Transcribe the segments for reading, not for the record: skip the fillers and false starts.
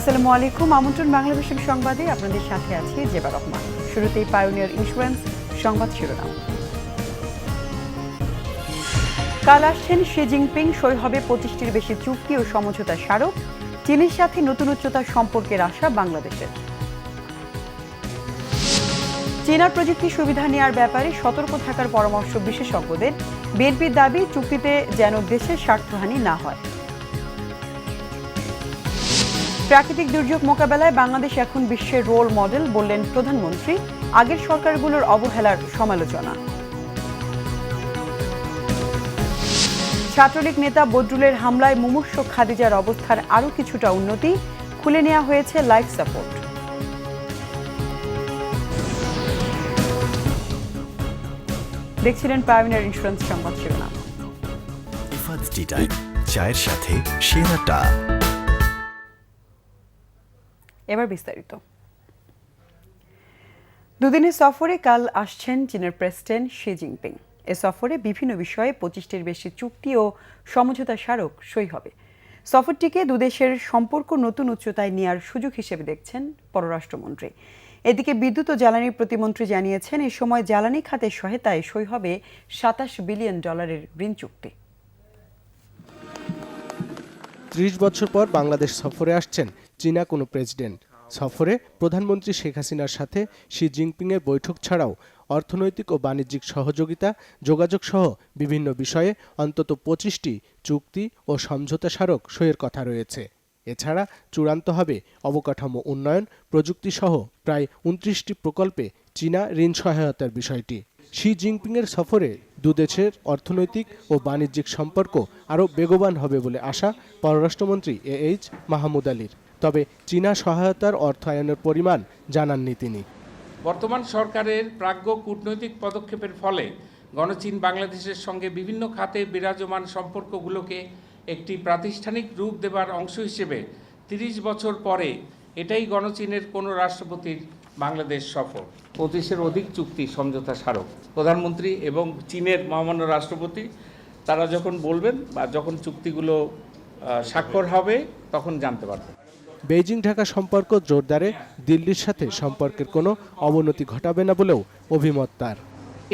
আসসালামু আলাইকুম। আমন্ত্রণ বাংলাদেশের সংবাদে আপনাদের সাথে আছি জেবা রহমান। শুরুতেই পায়োনিয়ার ইন্স্যুরেন্স সংবাদ শিরোনাম। কাল আসছেন শি জিনপিং, সই হবে 25টির বেশি চুক্তি ও সমঝোতা স্মারক। চীনের সাথে নতুন উচ্চতার সম্পর্কের আশা বাংলাদেশের। চীনা প্রযুক্তি সুবিধা নেওয়ার ব্যাপারে সতর্ক থাকার পরামর্শ বিশেষজ্ঞদের। বিএনপির দাবি, চুক্তিতে যেন দেশের স্বার্থহানি না হয়। প্রাকৃতিক দুর্যোগ মোকাবেলায় বাংলাদেশ এখন বিশ্বের রোল মডেল, বললেন প্রধানমন্ত্রী। আগের সরকারগুলোর অবহেলার সমালোচনা। ছাত্রলীগ নেতা বদরুলের হামলায় মুমূর্ষু খাদিজার অবস্থার আরও কিছুটা উন্নতি, খুলে নেওয়া হয়েছে লাইফ সাপোর্ট। দেখছিলেন পায়োনিয়ার ইন্স্যুরেন্স সংবাদ শিরোনাম। ইফাদ টি টাইম, চায়ের সাথে সেরাটা। এবার বিস্তারিত। দুদিনের সফরে কাল আসছেন চীনের প্রেসিডেন্ট শি জিনপিং। এ সফরে বিভিন্ন বিষয়ে 25টির বেশি চুক্তি ও সমঝোতা স্মারক সই হবে। সফরটিকে দুদেশের সম্পর্ক নতুন উচ্চতায় নেওয়ার সুযোগ হিসেবে দেখছেন পররাষ্ট্রমন্ত্রী। এদিকে বিদ্যুৎ ও জ্বালানি প্রতিমন্ত্রী জানিয়েছেন, এ সময় জ্বালানি খাতের সহায়তায় সই হবে $27 বিলিয়ন ঋণ চুক্তি। ৩০ বছর পর বাংলাদেশ সফরে আসছেন চীনা কোনো প্রেসিডেন্ট। সফরে প্রধানমন্ত্রী শেখ হাসিনার সাথে শি জিনপিংয়ের বৈঠক ছাড়াও অর্থনৈতিক ও বাণিজ্যিক সহযোগিতা, যোগাযোগ সহ বিভিন্ন বিষয়ে অন্তত 25টি চুক্তি ও সমঝোতা স্মারক সইয়ের কথা রয়েছে। এছাড়া চূড়ান্ত হবে অবকাঠামো উন্নয়ন, প্রযুক্তি সহ প্রায় 29টি প্রকল্পে চীনা ঋণ সহায়তার বিষয়টি। শি জিনপিংয়ের সফরে দুদেশের অর্থনৈতিক ও বাণিজ্যিক সম্পর্ক আরও বেগবান হবে বলে আশা পররাষ্ট্রমন্ত্রী এইচ মাহমুদ আলীর। তবে চীনা সহায়তার অর্থায়নের পরিমাণ জানাননি তিনি। বর্তমান সরকারের প্রাজ্ঞ কূটনৈতিক পদক্ষেপের ফলে গণচীন বাংলাদেশের সঙ্গে বিভিন্ন খাতে বিরাজমান সম্পর্কগুলোকে একটি প্রাতিষ্ঠানিক রূপ দেবার অংশ হিসেবে 30 বছর পরে এটাই গণচীনের কোনো রাষ্ট্রপতির বাংলাদেশ সফর। 25-এর অধিক চুক্তি সমঝোতা স্মারক প্রধানমন্ত্রী এবং চীনের মহামান্য রাষ্ট্রপতি তারা যখন বলবেন বা যখন চুক্তিগুলো স্বাক্ষর হবে তখন জানতে পারবেন। বেইজিং ঢাকা সম্পর্ক জোরদারে দিল্লির সাথে সম্পর্কের কোনো অবনতি ঘটাবে না বলেও অভিমত তার।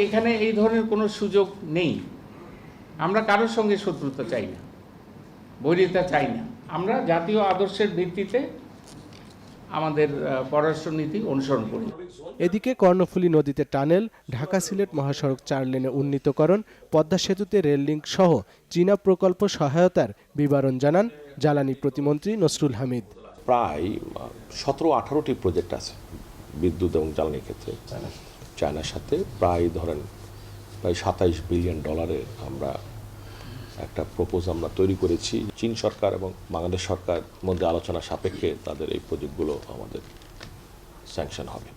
এখানে এই ধরনের কোনো সুযোগ নেই। আমরা কারোর সঙ্গে শত্রুতা চাই না, বৈরিতা চাই না। আমরা জাতীয় আদর্শের ভিত্তিতে আমাদের পররাষ্ট্রনীতি অনুসরণ করি। এদিকে কর্ণফুলী নদীতে টানেল, ঢাকা সিলেট মহাসড়ক 4 লেনে উন্নীতকরণ, পদ্মা সেতুতে রেল লিঙ্ক সহ চীনা প্রকল্প সহায়তার বিবরণ জানান জ্বালানি প্রতিমন্ত্রী নসরুল হামিদ। প্রায় 17-18টি প্রজেক্ট আছে বিদ্যুৎ এবং জ্বালানির ক্ষেত্রে চায়নার সাথে। প্রায় $27 বিলিয়ন আমরা একটা প্রপোজাল আমরা তৈরি করেছি। চীন সরকার এবং বাংলাদেশ সরকার মধ্যে আলোচনা সাপেক্ষে তাদের এই প্রজেক্টগুলো আমাদের স্যাংশন হবে।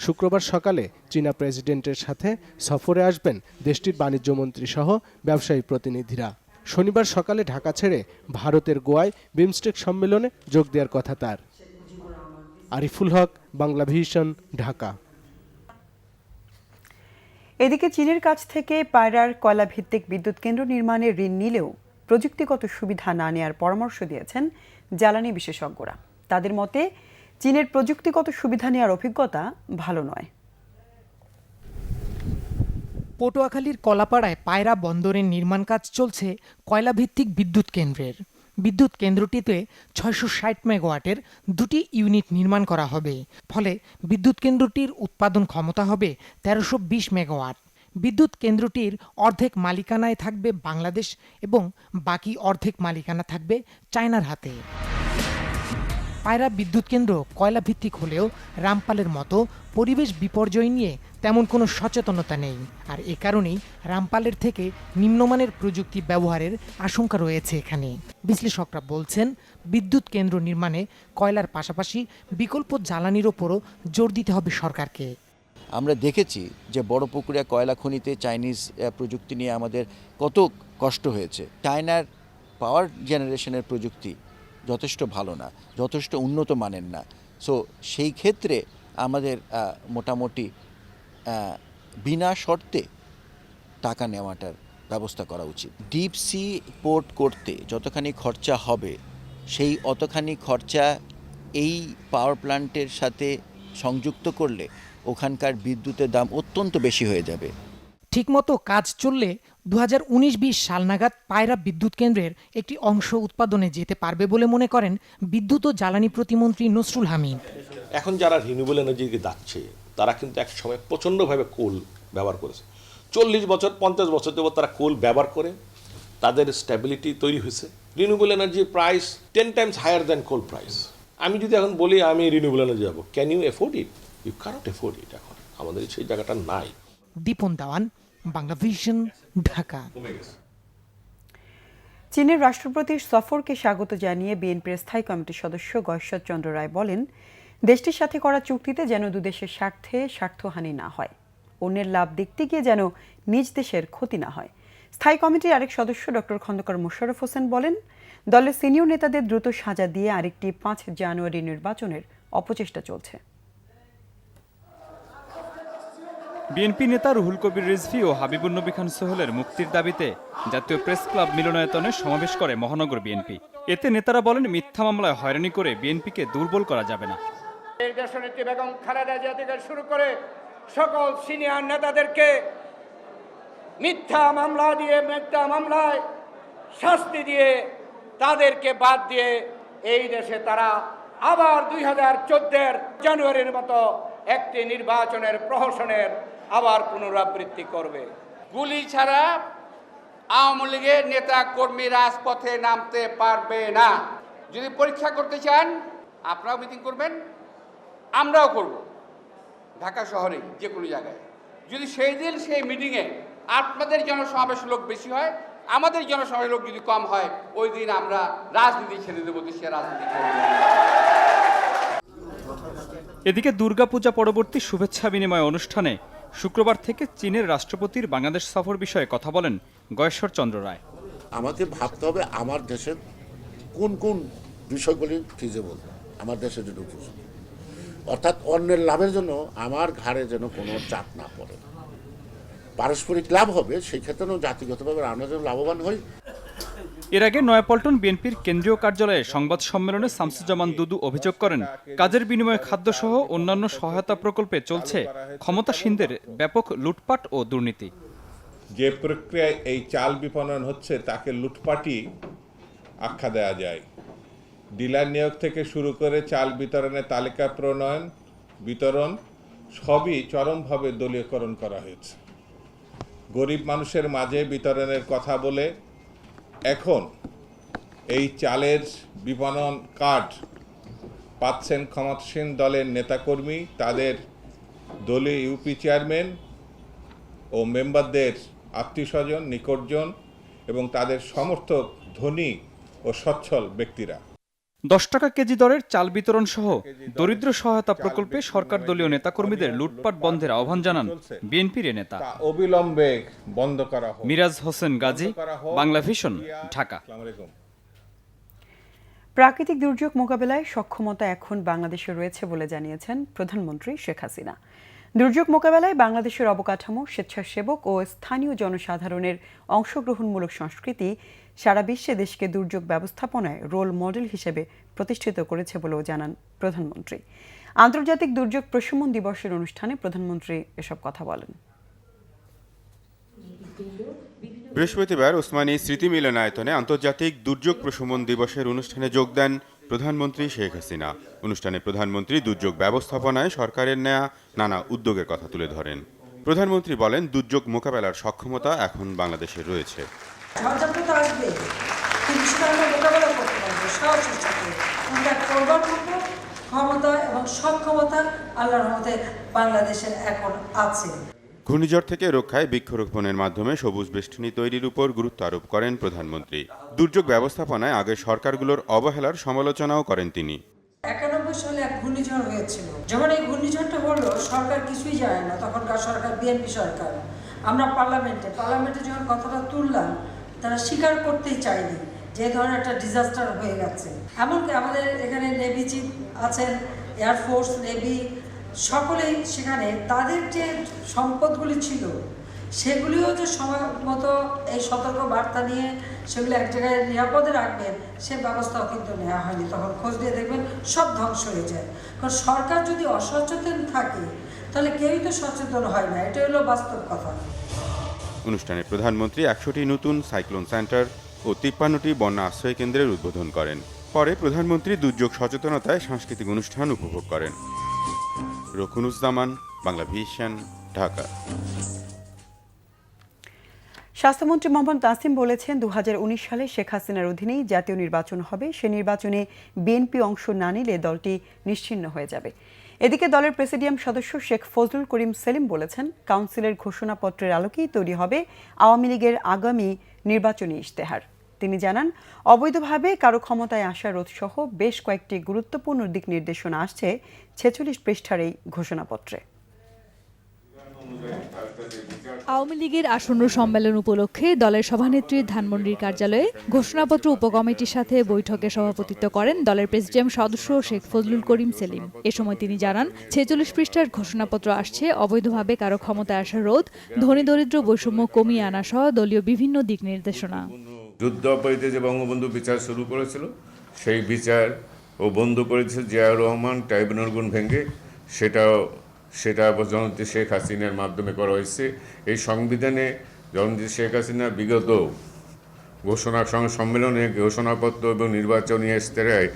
শুক্রবার সকালে চীনা প্রেসিডেন্টের সাথে সফরে আসবেন দেশটির বাণিজ্যমন্ত্রী সহ ব্যবসায়ী প্রতিনিধিরা। শনিবার সকালে ঢাকা ছেড়ে ভারতের গোয়ায় বিমস্টেক সম্মেলনে যোগ দেওয়ার কথা তার। আরিফুল হক, বাংলাভিশন, ঢাকা। এদিকে চীনের কাছ থেকে পায়রার কয়লাভিত্তিক বিদ্যুৎ কেন্দ্র নির্মাণে ঋণ নিলেও প্রযুক্তিগত সুবিধা না নেওয়ার পরামর্শ দিয়েছেন জ্বালানি বিশেষজ্ঞরা। তাদের মতে চীনের প্রযুক্তিগত সুবিধা নেওয়ার অভিজ্ঞতা ভালো নয়। পটুয়াখালীর কলাপাড়ায় পায়রা বন্দরের নির্মাণ কাজ চলছে কয়লাভিত্তিক বিদ্যুৎ কেন্দ্রের। বিদ্যুৎ কেন্দ্রটিতে 660 মেগাওয়াটের 2টি ইউনিট নির্মাণ করা হবে। ফলে বিদ্যুৎ কেন্দ্রটির উৎপাদন ক্ষমতা হবে 1320 মেগাওয়াট। বিদ্যুৎ কেন্দ্রটির অর্ধেক মালিকানায় থাকবে বাংলাদেশ এবং বাকি অর্ধেক মালিকানা থাকবে চায়নার হাতে। পায়রা বিদ্যুৎ কেন্দ্র কয়লাভিত্তিক হলেও রামপালের মতো পরিবেশ বিপর্যয় নিয়ে তেমন কোনো সচেতনতা নেই। আর এ কারণেই রামপালের থেকে নিম্নমানের প্রযুক্তি ব্যবহারের আশঙ্কা রয়েছে এখানে। বিশ্লেষকরা বলছেন, বিদ্যুৎ কেন্দ্র নির্মাণে কয়লার পাশাপাশি বিকল্প জ্বালানির ওপরও জোর দিতে হবে সরকারকে। আমরা দেখেছি যে বড় পুকুরিয়া কয়লা খনিতে চাইনিজ প্রযুক্তি নিয়ে আমাদের কত কষ্ট হয়েছে। চায়নার পাওয়ার জেনারেশনের প্রযুক্তি যথেষ্ট ভালো না, যথেষ্ট উন্নত মানের না। সো সেই ক্ষেত্রে আমাদের মোটামুটি বিনা শর্তে টাকা নেওয়াটার ব্যবস্থা করা উচিত। ডিপ সি পোর্ট করতে যতখানি খরচা হবে সেই অতখানি খরচা এই পাওয়ার প্ল্যান্টের সাথে সংযুক্ত করলে ওখানকার বিদ্যুতের দাম অত্যন্ত বেশি হয়ে যাবে। ঠিকমতো কাজ চললে 2019-20 সাল নাগাদ পায়রা বিদ্যুৎ কেন্দ্রের একটি অংশ উৎপাদনে যেতে পারবে বলে মনে করেন বিদ্যুৎ ও জ্বালানি প্রতিমন্ত্রী নসরুল হামিদ। এখন যারা রিনিউয়েবল এনার্জিকে যাচ্ছে তারা কিন্তু এক সময় প্রচণ্ডভাবে কোল ব্যবহার করেছে। 40 বছর 50 বছর যাবত তারা কোল ব্যবহার করে তাদের স্ট্যাবিলিটি তৈরি হয়েছে। রিনিউয়েবল এনার্জির price 10 times higher than coal price. আমি যদি এখন বলি আমি রিনিউয়েবল এনার্জি যাবো, can you afford it? You can't afford it. এখন আমাদের সেই জায়গাটা নাই। দীপন দাওয়ান, বাংলা ভিশন, ঢাকা। চীনের রাষ্ট্রপতির সফরকে স্বাগত জানিয়ে বিএনপির স্থায়ী কমিটির সদস্য গয়েশ্বর চন্দ্র রায় বলেন, দেশটির সাথে করা চুক্তিতে যেন দুদেশের স্বার্থে স্বার্থহানি না হয়, অন্যের লাভ দেখতে গিয়ে যেন নিজ দেশের ক্ষতি না হয়। স্থায়ী কমিটির আরেক সদস্য ডক্টর খন্দকার মোশাররফ হোসেন বলেন, দলের সিনিয়র নেতাদের দ্রুত সাজা দিয়ে আরেকটি 5 জানুয়ারি নির্বাচনের অপচেষ্টা চলছে। বিএনপি নেতা রুহুল কবির রিজভী ও হাবিবুন নবী খান সোহেলের মুক্তির দাবিতে জাতীয় প্রেস ক্লাব মিলনায়তনে সমাবেশ করে মহানগর বিএনপি। এতে নেতারা বলেন, মিথ্যা মামলায় হয়রানি করে বিএনপিকে দুর্বল করা যাবে না। দেশনেত্রী বেগম খালেদা জিয়া থেকে শুরু করে সকল সিনিয়র নেতাদেরকে মিথ্যা মামলায় শাস্তি দিয়ে তাদেরকে বাদ দিয়ে এই দেশে তারা আবার 2014 জানুয়ারির মতো একটি নির্বাচনের প্রহসনের আবার পুনরাবৃত্তি করবে। গুলি ছাড়া আওয়ামী লীগের নেতা কর্মী রাজপথে নামতে পারবে না। যদি পরীক্ষা করতে চান আপনারাও মিটিং করবেন, আমরাও করব, ঢাকা শহরে যে কোনো জায়গায়। যদি সেই দিন সেই মিটিংয়ে আপনাদের জনসমাবেশ লোক বেশি হয়, আমাদের জনসমাবেশ লোক যদি কম হয়, ওই দিন আমরা রাজনীতি ছেড়ে দেবো, দেশে রাজনীতি করব। এদিকে দুর্গাপূজা পরবর্তী শুভেচ্ছা বিনিময় অনুষ্ঠানে শুক্রবার থেকে চীনের রাষ্ট্রপতির বাংলাদেশ সফর বিষয়ে কথা বলেন গয়েশ্বর চন্দ্র রায়। আমাকে ভাবতে হবে আমার দেশের কোন কোন বিষয়গুলি ফিজিবল, আমার দেশের জন্য ফিজিবল, অর্থাৎ অন্যের লাভের জন্য আমার ঘাড়ে যেন কোনো চাপ না পড়ে। পারস্পরিক লাভ হবে, সেই ক্ষেত্রেও জাতিগতভাবে আমরা যেন লাভবান হই। এর আগে নয়াপল্টন বিএনপির কেন্দ্রীয় কার্যালয়ে সংবাদ সম্মেলনে শামসুজ্জামান দুদু অভিযোগ করেন, কাজের বিনিময়ে খাদ্যসহ অন্যান্য সহায়তা প্রকল্পে চলছে ক্ষমতাসীনদের ব্যাপক লুটপাট ও দুর্নীতি। যে প্রক্রিয়ায় এই চাল বিপণন হচ্ছে তাকে লুটপাটই আখ্যা দেওয়া যায়। ডিলার নিয়োগ থেকে শুরু করে চাল বিতরণের তালিকা প্রণয়ন, বিতরণ সবই চরমভাবে দলীয়করণ করা হয়েছে। গরিব মানুষের মাঝে বিতরণের কথা বলে এখন এই চালের বিপণন কার্ড পাচ্ছেন ক্ষমতাসীন দলের নেতাকর্মী, তাদের দলীয় ইউপি চেয়ারম্যান ও মেম্বারদের আত্মীয়স্বজন, নিকটজন এবং তাদের সমর্থক ধনী ও সচ্ছল ব্যক্তিরা। 10 টাকা কেজি দরের চাল বিতরণ সহ দরিদ্র সহায়তা প্রকল্পে সরকার দলীয় নেতাকর্মীদের লুটপাট বন্ধের আহ্বান জানান বিএনপির নেতা। অবিলম্বে বন্ধ করা হোক। মিরাজ হোসেন গাজী, বাংলা ভিশন, ঢাকা। প্রাকৃতিক দুর্যোগ মোকাবেলায় সক্ষমতা এখন বাংলাদেশে রয়েছে বলে জানিয়েছেন প্রধানমন্ত্রী শেখ হাসিনা। দুর্যোগ মোকাবেলায় বাংলাদেশের অবকাঠামো, স্বেচ্ছাসেবক ও স্থানীয় জনসাধারণের অংশগ্রহণমূলক সংস্কৃতি সারা বিশ্বে দেশকে দুর্যোগ ব্যবস্থাপনায় রোল মডেল হিসেবে প্রতিষ্ঠিত করেছে বলেও জানান প্রধানমন্ত্রী। আন্তর্জাতিক দুর্যোগ প্রশমন দিবসের অনুষ্ঠানে প্রধানমন্ত্রী এসব কথা বলেন। বৃহস্পতিবার ওসমানী স্মৃতি মিলনায়তনে আন্তর্জাতিক দুর্যোগ প্রশমন দিবসের অনুষ্ঠানে যোগ দেন প্রধানমন্ত্রী শেখ হাসিনা। অনুষ্ঠানে প্রধানমন্ত্রী দুর্যোগ ব্যবস্থাপনায় সরকারের নেয়া নানা উদ্যোগের কথা তুলে ধরেন। প্রধানমন্ত্রী বলেন, দুর্যোগ মোকাবেলার সক্ষমতা এখন বাংলাদেশের রয়েছে। ক্ষমতা এবং সক্ষমতা আল্লাহর রহমতে বাংলাদেশের এখন আছে। ঘূর্ণিঝড় থেকে রক্ষায় বৃক্ষরোপণের মাধ্যমে সবুজ বেষ্টনী তৈরির উপর গুরুত্ব আরোপ করেন প্রধানমন্ত্রী। দুর্যোগ ব্যবস্থাপনায় আগের সরকারগুলোর অবহেলার সমালোচনাও করেন তিনি। 91 সালে এক ঘূর্ণিঝড় হয়েছিল, যখন এই ঘূর্ণিঝড়টা হলো সরকার কিছুই জানে না, তখনকার সরকার বিএনপি সরকার। আমরা পার্লামেন্টে যখন কথাটা তুললাম, তারা স্বীকার করতেই চায়নি যে ধরনের একটা ডিজাস্টার হয়ে গেছে। এমনকি আমাদের এখানে নেভি চিফ আছেন, এয়ারফোর্স, নেভি সকলেই সেখানে তাদের যে সম্পদগুলি ছিল সেগুলিও যে সময় মতো এই সতর্ক বার্তা নিয়ে সেগুলো এক জায়গায় নিরাপদে রাখবেন সে ব্যবস্থাও কিন্তু নেওয়া হয়নি। তখন খোঁজ দিয়ে দেখবেন সব ধ্বংস হয়ে যায়। কারণ সরকার যদি অসচেতন থাকে তাহলে কেউই তো সচেতন হয় না, এটা হলো বাস্তব কথা। অনুষ্ঠানে প্রধানমন্ত্রী ১০০টি নতুন সাইক্লোন সেন্টার ও ৫৩টি বন্যা আশ্রয় কেন্দ্রের উদ্বোধন করেন। পরে প্রধানমন্ত্রী দুর্যোগ সচেতনতায় সাংস্কৃতিক অনুষ্ঠান উপভোগ করেন। রকুনুজ্জামান, বাংলা ভিশন, ঢাকা। স্বাস্থ্যমন্ত্রী মোহাম্মদ নাসিম বলেছেন ২০১৯ সালে শেখ হাসিনার অধীনেই জাতীয় নির্বাচন হবে। সে নির্বাচনে বিএনপি অংশ না নিলে দলটি নিশ্চিহ্ন হয়ে যাবে। এদিকে দলের প্রেসিডিয়াম সদস্য শেখ ফজলুল করিম সেলিম বলেছেন, কাউন্সিলের ঘোষণাপত্রের আলোকেই তৈরি হবে আওয়ামী লীগের আগামী নির্বাচনী ইশতেহার। তিনি জানান, অবৈধভাবে কারো ক্ষমতায় আসা রোধসহ বেশ কয়েকটি গুরুত্বপূর্ণ দিক নির্দেশনা আসছে ৪৬ পৃষ্ঠার এই ঘোষণাপত্রে। আওয়ামী লীগের আসন্ন সম্মেলন উপলক্ষে দলের সভানেত্রীর ধানমন্ডির কার্যালয়ে ঘোষণাপত্র উপকমিটির সাথে বৈঠকে সভাপতিত্ব করেন দলের প্রেসিডিয়াম সদস্য শেখ ফজলুল করিম সেলিম। এ সময় তিনি জানান, ৪৬ পৃষ্ঠার ঘোষণাপত্র আসছে অবৈধভাবে কারো ক্ষমতায় আসা রোধ, ধনী দরিদ্র বৈষম্য কমিয়ে আনা সহ দলীয় বিভিন্ন দিক নির্দেশনা। যুদ্ধ অপরাধীতে যে বঙ্গবন্ধু বিচার শুরু করেছিল সেই বিচার ও বন্ধ করেছে জিয়াউর রহমান ট্রাইব্যুনালগুলো ভেঙে, সেটা জননেত্রী শেখ হাসিনার মাধ্যমে করা হয়েছে। এই সংবিধানে জননেত্রী শেখ হাসিনা বিগত সম্মেলনে ঘোষণাপত্র এবং নির্বাচনী ইশতেহারে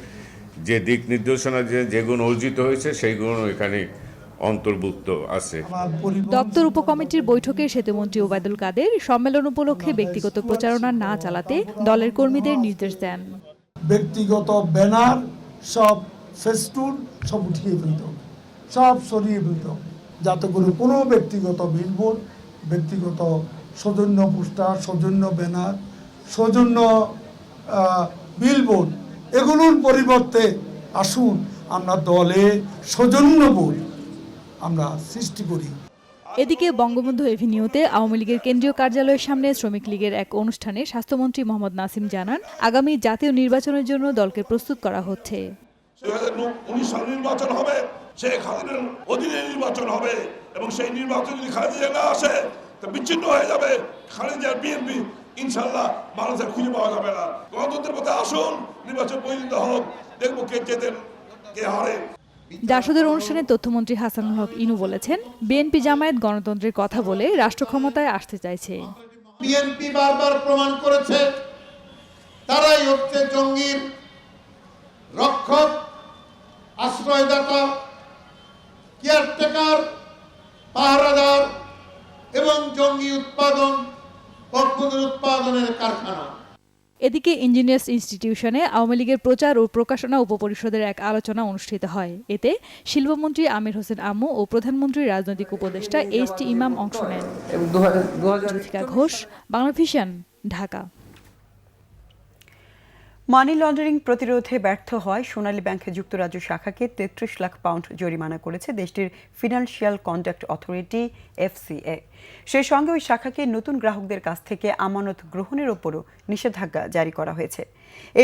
যে দিক নির্দেশনা যেগুলো অর্জিত হয়েছে সেইগুলো এখানে অন্তর্ভুক্ত আছে। দপ্তর উপকমিটির বৈঠকে সেতুমন্ত্রী ওবায়দুল কাদের সম্মেলন উপলক্ষে ব্যক্তিগত প্রচারণা না চালাতে দলের কর্মীদের নির্দেশ দেন। ব্যক্তিগত ব্যানার সব ফেস্টুন সব উঠিয়ে ফেলতে হবে, সব সরিয়ে ফেলতে হবে, যাতে করে কোনো ব্যক্তিগত বিলবোর্ড, ব্যক্তিগত সৌজন্য পোস্টার, সৌজন্য ব্যানার, সৌজন্য বিলবোর্ড এগুলোর পরিবর্তে আসুন আমরা দলে সৌজন্যবোধ আমরা সৃষ্টি করি। এদিকে বঙ্গবন্ধু এভিনিউতে আওয়ামী লীগের কেন্দ্রীয় কার্যালয়ের সামনে শ্রমিক লীগের এক অনুষ্ঠানে স্বাস্থ্যমন্ত্রী মোহাম্মদ নাসিম জানান, আগামী জাতীয় নির্বাচনের জন্য দলকে প্রস্তুত করা হচ্ছে। ২০১৯ সালে নির্বাচন হবে, শেখ হাসিনার অধীনে নির্বাচন হবে এবং সেই নির্বাচন যদি খালেদা না আসে তা বিচ্ছিন্ন হয়ে যাবে খালেদার বিএনপি। ইনশাআল্লাহ মানুষের খুঁজে পাওয়া যাবে না। গণতন্ত্রের পথে আসুন, নির্বাচন পরিণত হোক, দেখবো কে জেতেন কে হারে। জাসদের অনুষ্ঠানে তথ্যমন্ত্রী হাসানুল হক ইনু বলেছেন, বিএনপি জামায়াত গণতন্ত্রের কথা বলে রাষ্ট্র ক্ষমতায় আসতে চাইছে। বিএনপি বারবার প্রমাণ করেছে তারাই হচ্ছে জঙ্গির রক্ষক, আশ্রয়দাতা, কেয়ারটেকার, পাহারাদার এবং জঙ্গি উৎপাদনের কারখানা। এদিকে ইঞ্জিনিয়ার্স ইনস্টিটিউশনে আওয়ামী লীগের প্রচার ও প্রকাশনা উপপরিষদের এক আলোচনা অনুষ্ঠিত হয়। এতে শিল্পমন্ত্রী আমির হোসেন আম্মু ও প্রধানমন্ত্রীর রাজনৈতিক উপদেষ্টা এইচ.টি. ইমাম অংশ নেন। Jyotika Ghosh, Bangla vision, Dhaka. Money laundering প্রতিরোধে ব্যর্থ হয় সোনালী ব্যাংকের যুক্তরাজ্য শাখাকে ৩৩ লাখ পাউন্ড জরিমানা করেছে দেশটির ফিনান্সিয়াল কন্ডাক্ট অথরিটি FCA। সেই সঙ্গে ওই শাখাকে নতুন গ্রাহকদের কাছ থেকে আমানত গ্রহণের ওপরও নিষেধাজ্ঞা জারি করা হয়েছে।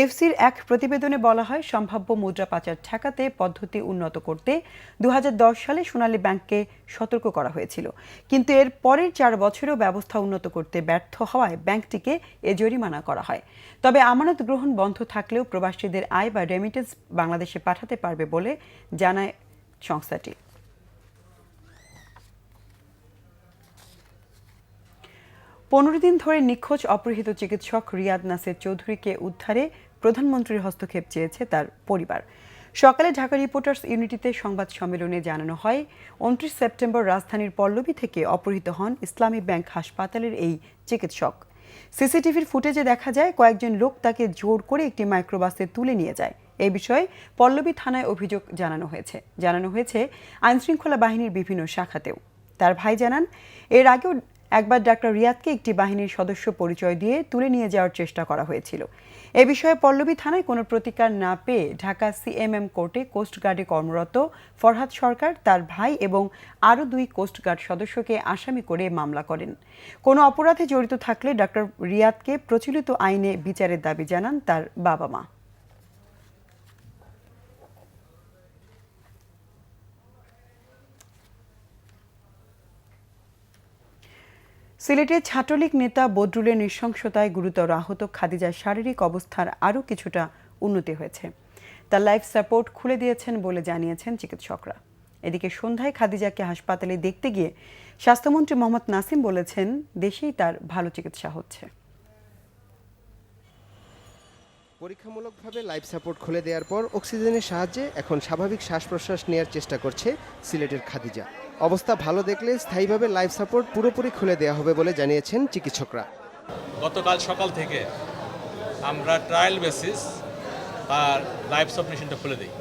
এফসির এক প্রতিবেদনে বলা হয়, সম্ভাব্য মুদ্রা পাচার ঠেকাতে পদ্ধতি উন্নত করতে ২০১০ সালে সোনালী ব্যাংককে সতর্ক করা হয়েছিল, কিন্তু এর পরের ৪ বছরেও ব্যবস্থা উন্নত করতে ব্যর্থ হওয়ায় ব্যাংকটিকে এ জরিমানা করা হয়। তবে আমানত গ্রহণ বন্ধ থাকলেও প্রবাসীদের আয় বা রেমিটেন্স বাংলাদেশে পাঠাতে পারবে বলে জানায় সংস্থাটি। পনেরো দিন ধরে নিখোঁজ অপহৃত চিকিৎসক রিয়াদ নাসির চৌধুরীকে উদ্ধারে প্রধানমন্ত্রীর হস্তক্ষেপ চেয়েছে তার পরিবার। সকালে ঢাকা রিপোর্টার্স ইউনিটিতে সংবাদ সম্মেলনে জানানো হয়, ২৯ সেপ্টেম্বর রাজধানীর পল্লবী থেকে অপহৃত হন ইসলামী ব্যাংক হাসপাতালের এই চিকিৎসক। সিসিটিভির ফুটেজে দেখা যায় কয়েকজন লোক তাকে জোর করে একটি মাইক্রোবাসে তুলে নিয়ে যায়। এই বিষয়ে পল্লবী থানায় অভিযোগ জানানো হয়েছে আইনশৃঙ্খলা বাহিনীর বিভিন্ন শাখাতেও। তার ভাই জানান, এর আগেও একবার ডাক্তার রিয়াদকে একটি বাহিনীর সদস্য পরিচয় দিয়ে তুলে নিয়ে যাওয়ার চেষ্টা করা হয়েছিল। এ বিষয়ে পল্লবী থানায় কোনো প্রতিকার না পেয়ে ঢাকা CMM কোর্টে কোস্টগার্ডে কর্মরত ফরহাদ সরকার, তার ভাই এবং আরও 2 কোস্টগার্ড সদস্যকে আসামি করে মামলা করেন। কোনো অপরাধে জড়িত থাকলে ডাক্তার রিয়াদকে প্রচলিত আইনে বিচারের দাবি জানান তার বাবা মা। সিলেটে ছাত্রলীগ নেতা বদরুলের নৃশংসতায় গুরুতর আহত খাদিজার শারীরিক অবস্থার আরও কিছুটা উন্নতি হয়েছে। তার লাইফ সাপোর্ট খুলে দিয়েছেন বলে জানিয়েছেন চিকিৎসকরা। এদিকে সন্ধ্যায় খাদিজাকে হাসপাতালে দেখতে গিয়ে স্বাস্থ্যমন্ত্রী মোহাম্মদ নাসিম বলেছেন, দেশেই তার ভালো চিকিৎসা হচ্ছে। পরীক্ষামূলকভাবে লাইফ সাপোর্ট খুলে দেওয়ার পর অক্সিজেনের সাহায্যে এখন স্বাভাবিক শ্বাস প্রশ্বাস নেওয়ার চেষ্টা করছে সিলেটের খাদিজা। অবস্থা ভালো দেখলে স্থায়ীভাবে লাইফ সাপোর্ট পুরোপুরি খুলে দেওয়া হবে বলে জানিয়েছেন চিকিৎসকরা। গতকাল সকাল থেকে আমরা ট্রায়াল বেসিস তার লাইফ সাপোর্ট মেশিনটা খুলে দিই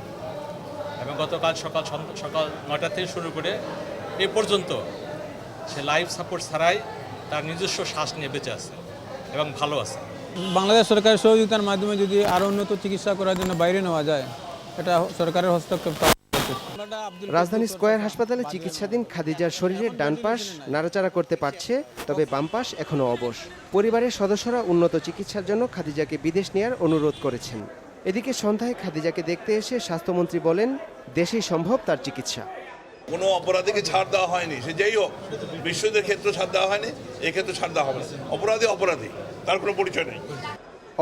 এবং গতকাল সকাল 9টা থেকে শুরু করে এ পর্যন্ত সে লাইফ সাপোর্ট ছাড়াই তার নিজস্ব শ্বাস নিয়ে বেঁচে আছে এবং ভালো আছে। বাংলাদেশ সরকারের সহযোগিতার মাধ্যমে যদি আরও উন্নত চিকিৎসা করার জন্য বাইরে নেওয়া যায়, এটা সরকারের হস্তক্ষেপ। রাজধানী স্কয়ার হাসপাতালে চিকিৎসাধীন খাদিজার শরীরের ডান পাশ নাড়াচাড়া করতে পারছে, তবে বাম পাশ এখনও অবশ। পরিবারের সদস্যরা উন্নত চিকিৎসার জন্য খাদিজাকে বিদেশ নেওয়ার অনুরোধ করেছেন। এদিকে সন্ধ্যায় খাদিজাকে দেখতে এসে স্বাস্থ্যমন্ত্রী বলেন, দেশেই সম্ভব তার চিকিৎসা। কোনো অপরাধীকে ছাড় দেওয়া হয়নি, সে যেই হোক। বিশ্বদের ক্ষেত্রে ছাড় দেওয়া হয়নি, এক্ষেত্রে ছাড় দেওয়া হবে না। অপরাধী তার কোনো পরিচয় নেই।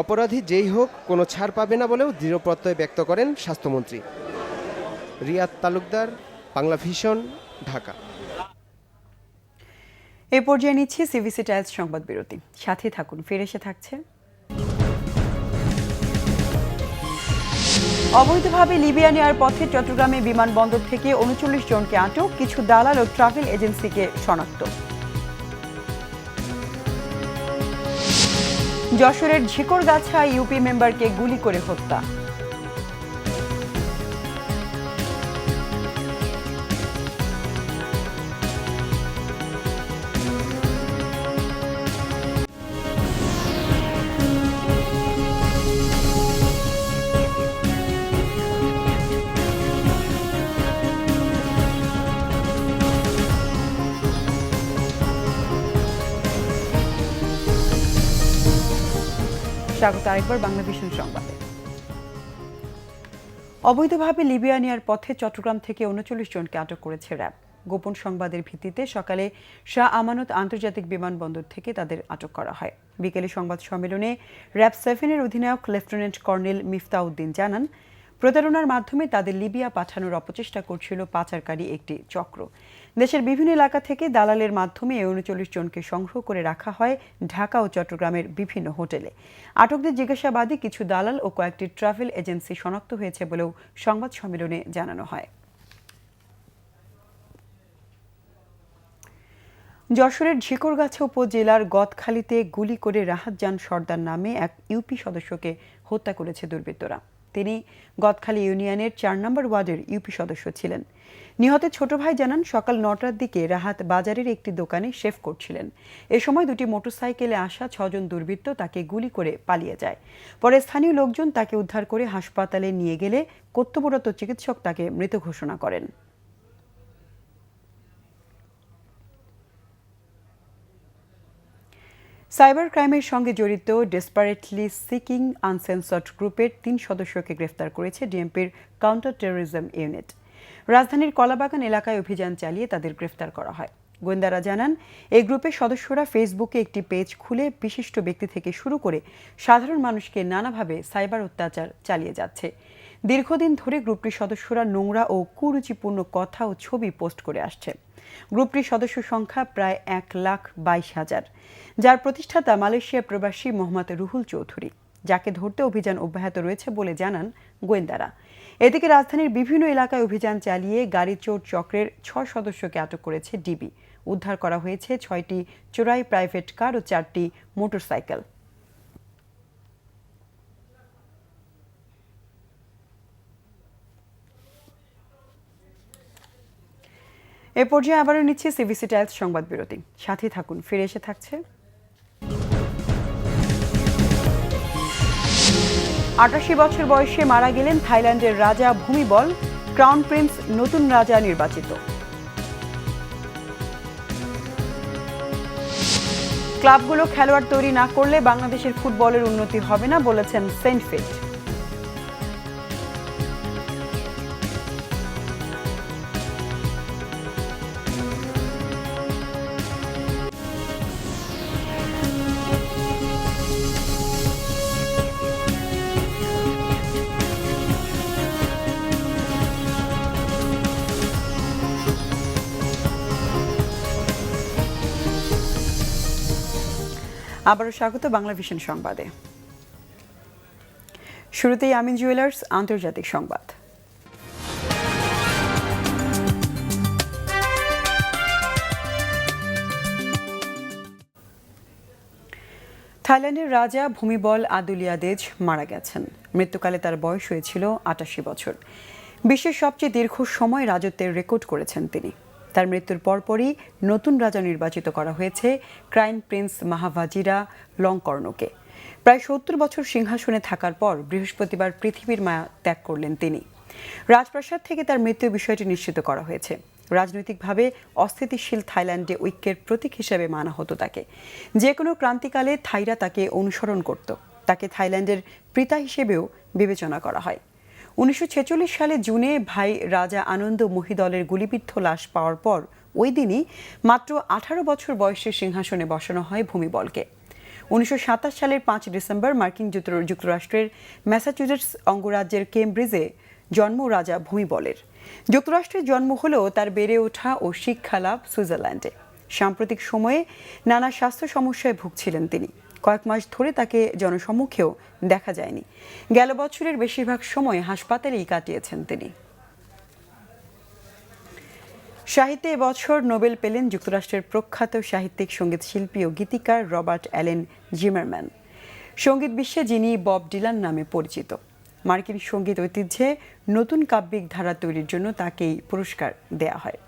অপরাধী যেই হোক কোনো ছাড় পাবে না বলেও দৃঢ় প্রত্যয় ব্যক্ত করেন স্বাস্থ্যমন্ত্রী। রিয়াদ তালুকদার, বাংলা ভিশন, ঢাকা। এ পর্যায়ে নিচ্ছি সিভিসি টাইলস সংবাদ বিরতি। সাথে থাকুন, ফিরে এসে থাকছে। অবৈধভাবে লিবিয়া নেওয়ার পথে চট্টগ্রামে বিমানবন্দর থেকে ৩৯ জনকে আটক, কিছু দালাল ও ট্রাভেল এজেন্সিকে শনাক্ত। যশোরের ঝিকরগাছা ইউপি মেম্বারকে গুলি করে হত্যা। স্বাগত আরেকবার বাংলা ভিশন সংবাদে। অবৈধভাবে লিবিয়া নেওয়ার পথে চট্টগ্রাম থেকে ৩৯ জনকে আটক করেছে র্যাব। গোপন সংবাদের ভিত্তিতে সকালে শাহ আমানত আন্তর্জাতিক বিমানবন্দর থেকে তাদের আটক করা হয়। বিকেলে সংবাদ সম্মেলনে র্যাব 7-এর অধিনায়ক লেফটেন্যান্ট কর্নেল মিফতাউদ্দিন জানান, প্রতারণার মাধ্যমে তাদের লিবিয়া পাঠানোর অপচেষ্টা করছিল পাচারকারী একটি চক্র। দেশের বিভিন্ন এলাকা থেকে দালালের মাধ্যমে এই ৩৯ জনকে সংগ্রহ করে রাখা হয় ঢাকা ও চট্টগ্রামের বিভিন্ন হোটেলে। আটকদের জিজ্ঞাসাবাদে কিছু দালাল ও কয়েকটি ট্রাভেল এজেন্সি শনাক্ত হয়েছে বলেও সংবাদ সম্মেলনে জানানো হয়। যশোরের ঝিকরগাছা উপজেলার গদখালিতে গুলি করে রাহাতজান সর্দার নামে এক ইউপি সদস্যকে হত্যা করেছে দুর্বৃত্তরা। তিনি গদখালি ইউনিয়নের ৪ নম্বর ওয়ার্ডের ইউপি সদস্য ছিলেন। নিহতের ছোট ভাই জানান, সকাল ৯টার দিকে রাহাত বাজারের একটি দোকানে শেভ করছিলেন। এ সময় দুটি মোটরসাইকেলে আসা ৬ জন দুর্বৃত্ত তাকে গুলি করে পালিয়ে যায়। পরে স্থানীয় লোকজন তাকে উদ্ধার করে হাসপাতালে নিয়ে গেলে কর্তব্যরত চিকিৎসক তাকে মৃত ঘোষণা করেন। সাইবার ক্রাইমের সঙ্গে জড়িত ডেসপারেটলি সিকিং আনসেন্সর্ড গ্রুপের ৩ সদস্যকে গ্রেফতার করেছে ডিএমপির কাউন্টার টেরোরিজম ইউনিট। রাজধানীর কলাবাগান এলাকায় অভিযান চালিয়ে তাদের গ্রেফতার করা হয়। গোয়েন্দারা জানান, এই গ্রুপের সদস্যরা ফেসবুকে একটি পেজ খুলে বিশিষ্ট ব্যক্তি থেকে শুরু করে সাধারণ মানুষকে নানাভাবে সাইবার অত্যাচার চালিয়ে যাচ্ছে। দীর্ঘদিন ধরে গ্রুপটির সদস্যরা নোংরা ও কুরুচিপূর্ণ কথা ও ছবি পোস্ট করে আসছে। গ্রুপটির সদস্য সংখ্যা প্রায় ১,২২,০০০, যার প্রতিষ্ঠাতা মালয়েশিয়া প্রবাসী মোহাম্মদ রুহুল চৌধুরী, যাকে ধরতে অভিযান অব্যাহত রয়েছে বলে জানান গোয়েন্দারা। এদিকে রাজধানীর বিভিন্ন এলাকায় অভিযান চালিয়ে গাড়ি চোর চক্রের ৬ সদস্যকে আটক করেছে ডিবি। উদ্ধার করা হয়েছে ৬টি চোরাই প্রাইভেট কার ও ৪টি মোটরসাইকেল। এ পর্যায়ে আবারও নিচ্ছে সিভিসি টাইলস সংবাদ বিরতি। সাথে থাকুন, ফিরে এসে থাকছে। ৮৮ বছর বয়সে মারা গেলেন থাইল্যান্ডের রাজা ভূমিবল, ক্রাউন প্রিন্স নতুন রাজা নির্বাচিত। ক্লাবগুলো খেলোয়াড় তৈরি না করলে বাংলাদেশের ফুটবলের উন্নতি হবে না বলেছেন সেন্টফিট। আবারও স্বাগত বাংলা ভিশন সংবাদে। শুরুতেই আমিন জুয়েলার্স আন্তর্জাতিক সংবাদ। থাইল্যান্ডের রাজা ভূমিবল আদুলিয়াদেজ মারা গেছেন। মৃত্যুকালে তার বয়স হয়েছিল ৮৮ বছর। বিশ্বের সবচেয়ে দীর্ঘ সময় রাজত্বের রেকর্ড করেছেন তিনি। তার মৃত্যুর পরপরই নতুন রাজা নির্বাচিত করা হয়েছে ক্রাউন প্রিন্স মাহাভাজিরা লংকর্ণকে। প্রায় ৭০ বছর সিংহাসনে থাকার পর বৃহস্পতিবার পৃথিবীর মায়া ত্যাগ করলেন তিনি। রাজপ্রাসাদ থেকে তার মৃত্যুর বিষয়টি নিশ্চিত করা হয়েছে। রাজনৈতিকভাবে অস্থিতিশীল থাইল্যান্ডে ঐক্যের প্রতীক হিসেবে মানা হতো তাকে। যে কোনো ক্রান্তিকালে থাইরা তাকে অনুসরণ করত। তাকে থাইল্যান্ডের পিতা হিসেবেও বিবেচনা করা হয়। 1946 সালে জুনে ভাই রাজা আনন্দ মহিদলের গুলিবিদ্ধ লাশ পাওয়ার পর ওই দিনই মাত্র 18 বছর বয়সে সিংহাসনে বসানো হয় ভূমিবলকে। 1927 সালের 5 ডিসেম্বর মার্কিন যুক্তরাষ্ট্রের ম্যাসাচুসেটস অঙ্গরাজ্যের কেমব্রিজে জন্ম রাজা ভূমিবলের। যুক্তরাষ্ট্রের জন্ম হলেও তার বেড়ে ওঠা ও শিক্ষা লাভ সুইজারল্যান্ডে। সাম্প্রতিক সময়ে নানা স্বাস্থ্য সমস্যায় ভুগছিলেন তিনি। কয়েক মাস ধরে তাকে জনসম্মুখেও দেখা যায়নি। গেল বছরের বেশিরভাগ সময় হাসপাতালেই কাটিয়েছেন তিনি। সাহিত্যে এবছর নোবেল পেলেন যুক্তরাষ্ট্রের প্রখ্যাত সাহিত্যিক, সঙ্গীত শিল্পী ও গীতিকার রবার্ট অ্যালেন জিমারম্যান। সঙ্গীত বিশ্বে যিনি বব ডিলান নামে পরিচিত। মার্কিন সঙ্গীত ঐতিহ্যে নতুন কাব্যিক ধারা তৈরির জন্য তাকেই পুরস্কার দেয়া হয়।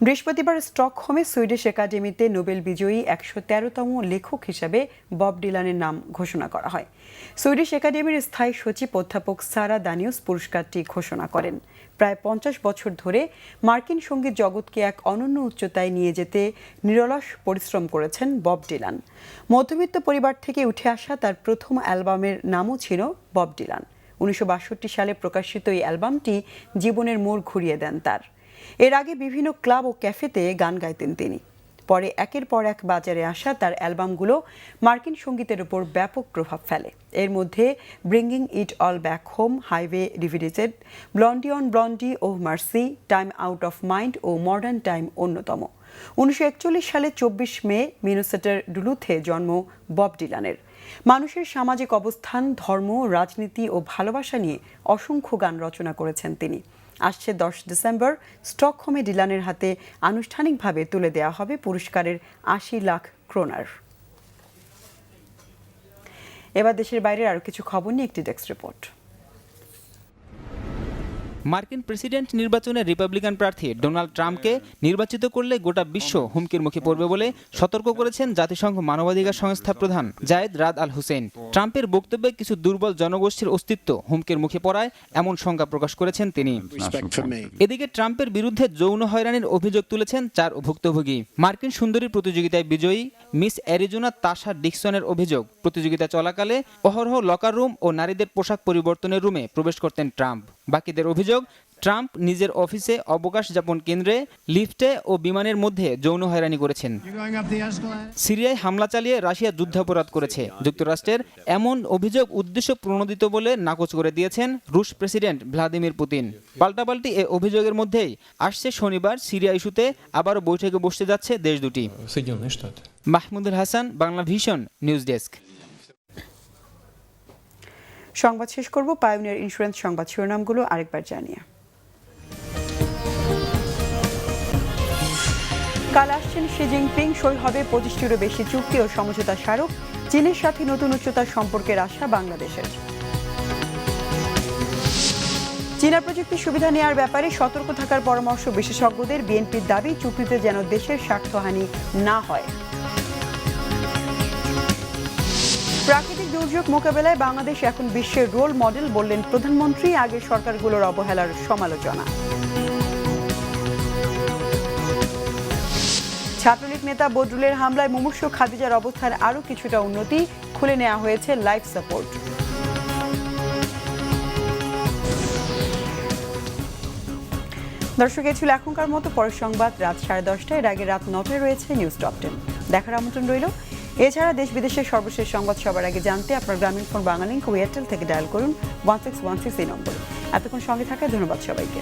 বৃহস্পতিবার স্টকহোমে সুইডিশ একাডেমিতে নোবেল বিজয়ী 113তম লেখক হিসাবে বব ডিলানের নাম ঘোষণা করা হয়। সুইডিশ একাডেমির স্থায়ী সচিব অধ্যাপক সারা দানিউস পুরস্কারটি ঘোষণা করেন। প্রায় 50 বছর ধরে মার্কিন সঙ্গীত জগৎকে এক অনন্য উচ্চতায় নিয়ে যেতে নিরলস পরিশ্রম করেছেন বব ডিলান। মধ্যবিত্ত পরিবার থেকে উঠে আসা তার প্রথম অ্যালবামের নামও ছিল বব ডিলান। 1962 সালে প্রকাশিত এই অ্যালবামটি জীবনের মোড় ঘুরিয়ে দেন তার। এর আগে বিভিন্ন ক্লাব ও ক্যাফেতে গান গাইতেন তিনি। পরে একের পর এক বাজারে আসা তার অ্যালবামগুলো মার্কিন সঙ্গীতের উপর ব্যাপক প্রভাব ফেলে। এর মধ্যে bringing it all back home, highway revisited, blonde on blonde, oh mercy, time out of mind ও মডার্ন টাইম অন্যতম। 1941 সালে 24 মে মিনেসোটার ডুলুথে জন্ম বব ডিলানের। মানুষের সামাজিক অবস্থান, ধর্ম, রাজনীতি ও ভালোবাসা নিয়ে অসংখ্য গান রচনা করেছেন তিনি। আসছে 10 ডিসেম্বর স্টকহোমে ডিলানের হাতে আনুষ্ঠানিকভাবে তুলে দেওয়া হবে পুরস্কারের 80 লাখ ক্রোনার। এবার দেশের বাইরের আরও কিছু খবর নিয়ে একটি ডেস্ক রিপোর্ট। মার্কিন প্রেসিডেন্ট নির্বাচনে রিপাবলিকান প্রার্থী ডোনাল্ড ট্রাম্পকে নির্বাচিত করলে গোটা বিশ্ব হুমকির মুখে পড়বে বলে সতর্ক করেছেন জাতিসংঘ মানবাধিকার সংস্থার প্রধান জায়েদ রাদ আল হুসেইন। ট্রাম্পের বক্তব্যে কিছু দুর্বল জনগোষ্ঠীর অস্তিত্ব হুমকির মুখে পড়ায় এমন শঙ্কা প্রকাশ করেছেন তিনি। এদিকে ট্রাম্পের বিরুদ্ধে যৌন হয়রানির অভিযোগ তুলেছেন 4 ভুক্তভোগী। মার্কিন সুন্দরী প্রতিযোগিতায় বিজয়ী মিস অ্যারিজোনা তাশা ডিকসনের অভিযোগ, প্রতিযোগিতা চলাকালে অহরহ লকার রুম ও নারীদের পোশাক পরিবর্তনের রুমে প্রবেশ করতেন ট্রাম্প। বাকিদের অভিযোগ, ট্রাম্প নিজের অফিসে, অবকাশ যাপন কেন্দ্রে, লিফটে ও বিমানের মধ্যে যৌন হয়রানি করেছেন। সিরিয়ায় হামলা চালিয়ে রাশিয়া যুদ্ধাপরাধ করেছে। যুক্তরাষ্ট্রের এমন অভিযোগ উদ্দেশ্য প্রণোদিত বলে নাকচ করে দিয়েছেন রুশ প্রেসিডেন্ট ভ্লাদিমির পুতিন। পাল্টাপাল্টি এ অভিযোগের মধ্যেই আসছে শনিবার সিরিয়া ইস্যুতে আবারও বৈঠকে বসতে যাচ্ছে দেশ দুটি। Mahmudul Hasan, Bangla vision news desk. সংবাদ শেষ করব পায়োনিয়ার ইন্স্যুরেন্স সংবাদ শিরোনামগুলো আরেকবার জানিয়ে। কাল আসছেন শি জিনপিং, সই হবে 25টিরও বেশি চুক্তি ও সমঝোতা স্মারক। চীনের সাথে নতুন উচ্চতার সম্পর্কের আশা বাংলাদেশের। চীনা প্রযুক্তির সুবিধা নেওয়ার ব্যাপারে সতর্ক থাকার পরামর্শ বিশেষজ্ঞদের। বিএনপির দাবি, চুক্তিতে যেন দেশের স্বার্থহানি না হয়। প্রাকৃতিক দুর্যোগ মোকাবেলায় বাংলাদেশ এখন বিশ্বের রোল মডেল বললেন প্রধানমন্ত্রী। আগের সরকারগুলোর অবহেলার সমালোচনা। ছাত্রলীগ নেতা বদরুলের হামলায় মুমূর্ষু খাদিজার অবস্থার আরও কিছুটা উন্নতি, খুলে নেওয়া হয়েছে লাইফ সাপোর্ট। দর্শক, এ ছিল এখনকার মতো। পরের সংবাদ রাত 10:30। এর আগে রাত 9টায় রয়েছে নিউজ টপ 10। দেখার আমন্ত্রণ রইল। এছাড়া দেশ বিদেশের সর্বশেষ সংবাদ সবার আগে জানতে আপনার গ্রামীণ ফোন বাংলালিংক ও এয়ারটেল থেকে ডায়াল করুন 1616 এই নম্বরে। এতক্ষণ সঙ্গে থাকায় ধন্যবাদ সবাইকে।